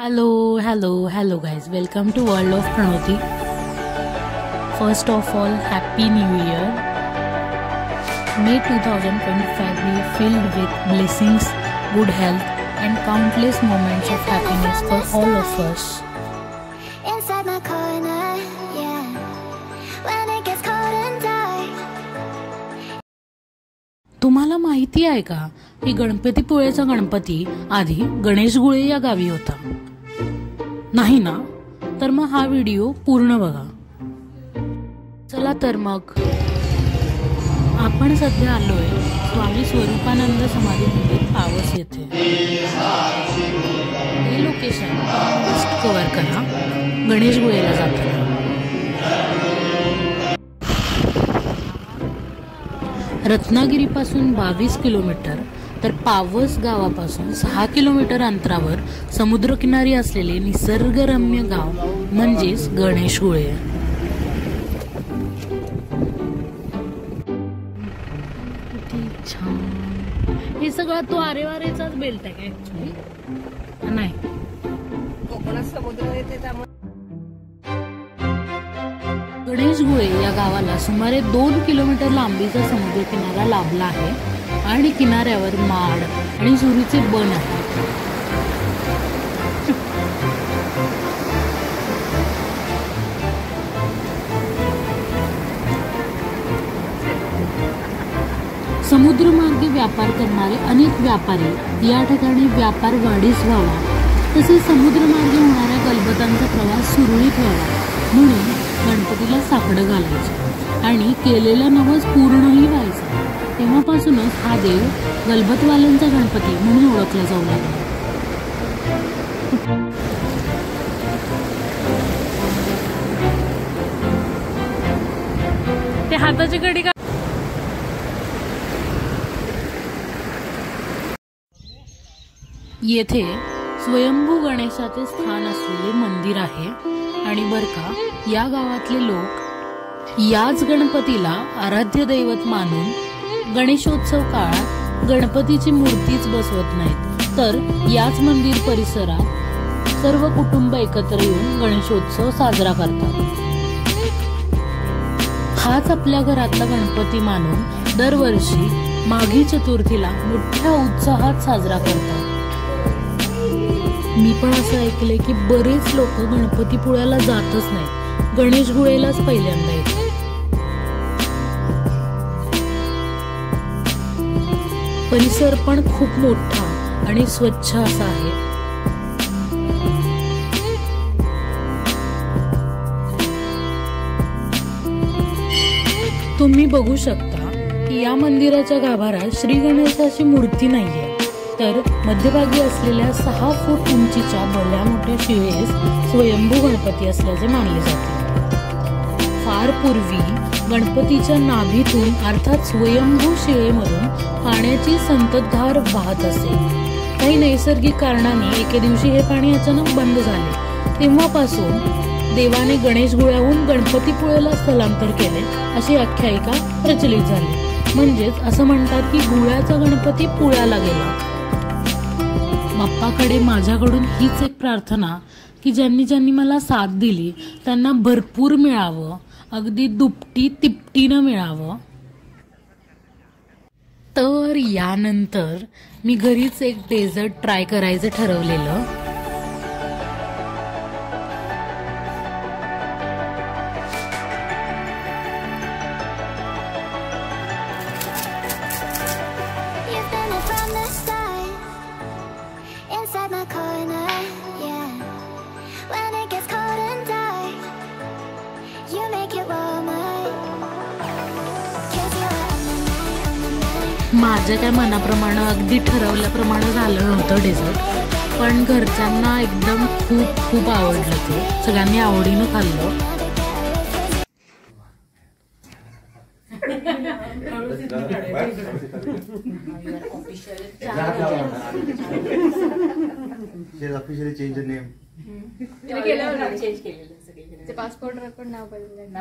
Hello guys, welcome to World of Pranoti. First of all, Happy New Year. May 2025 be filled with blessings, good health and countless moments of happiness for all of us. Inside my corner, yeah. When it gets cold and dark. तुम्हाला माहिती आहे का की गणपतीपुळेचा गणपती आधी गणेशगुळे या गावी होता? नाही ना? तर मग हा व्हिडिओ पूर्ण बघा. चला तर मग आपण सध्या आलोय स्वामी स्वरूपानंद समाधी मंदिर पावस येथे. हे लोकेशन कव्हर करा गणेशगुळेला जाताना. रत्नागिरीपासून 22 किलोमीटर तर पावस गावापासून 6 किलोमीटर अंतरावर समुद्रकिनारी असलेले निसर्गरम्य गाव म्हणजेच गणेशगुळे. किती छान. हे सगळं तो आरेवारेचाच बेल्ट आहे का ऍक्च्युली? नाही, कोकणात समुद्र येते त्यामुळे. गणेशगुळे या गावाला सुमारे 2 किलोमीटर लांबीचा समुद्र किनारा लाभला आहे आणि किनाऱ्यावर माड आणि सुरीचे बन आहेत. समुद्रमार्गे व्यापार करणारे अनेक व्यापारी या ठिकाणी व्यापार वाढीस व्हावा तसेच समुद्रमार्गे होणाऱ्या गलबतांचा प्रवास सुरळीत व्हावा म्हणून गणपतीला साकडं घालायचं आणि केलेलं नवस पूर्णही व्हायचं. तेव्हापासूनच हा देव गलबतवाल्यांचा गणपती म्हणून ओळखला जाऊ लागला. ते हाताची कडी का येथे स्वयंभू गणेशाचे स्थान असलेले मंदिर आहे आणि बर का या गावातले लोक याच गणपतीला आराध्य दैवत मानून गणेशोत्सव काळात गणपतीची मूर्तीच बसवत नाहीत तर याच मंदिर परिसरात सर्व कुटुंब एकत्र येऊन गणेशोत्सव साजरा करतात. हाच आपल्या घरातला गणपती मानून दरवर्षी माघी चतुर्थीला मोठ्या उत्साहात साजरा करतात. मी पण असं ऐकलंय की बरेच लोक गणपतीपुळ्याला जातच नाही, गणेशगुळेलाच पहिल्यांदा येतात. परिसर पण खूप मोठा आणि स्वच्छ असा आहे. तुम्ही बघू शकता की या मंदिराच्या गाभाऱ्यात श्री गणेशाची मूर्ती नाहीये तर मध्यभागी असलेल्या 6 फूट उंचीच्या भल्या मोठ्या शिळेस स्वयंभू गणपती असल्याचे मानले जाते. फार पूर्वी गणपतीच्या नाभीतून अर्थात स्वयंभू शिळेमधून पाण्याची संततधार वाहत असे. काही नैसर्गिक कारणाने एके दिवशी हे पाणी अचानक बंद झाले. तेव्हापासून देवाने गणेशगुळ्याहून गणपतीपुळेला स्थलांतर केले अशी आख्यायिका प्रचलित झाली. म्हणजेच असं म्हणतात की गुळ्याचा गणपती पुळ्याला गेला. बाप्पाकडे माझ्याकडून हीच एक प्रार्थना की ज्यांनी ज्यांनी मला साथ दिली त्यांना भरपूर मिळावं, अगदी दुपटी तिपटीनं मिळावं. तर यानंतर मी घरीच एक डेझर्ट ट्राय करायचं ठरवलेलं. You've been there from the start. Inside my corner, yeah. When it gets cold and dark, you make it warmer. 'Cause you're on the night. माझ्या काय मनाप्रमाणे अगदी ठरवल्याप्रमाणे झालं नव्हतं डेझर्ट, पण घरच्यांना एकदम खूप खूप आवडलं. ते सगळ्यांनी आवडीनं खाल्लं. पासपोर्ट पण नाव बदललं.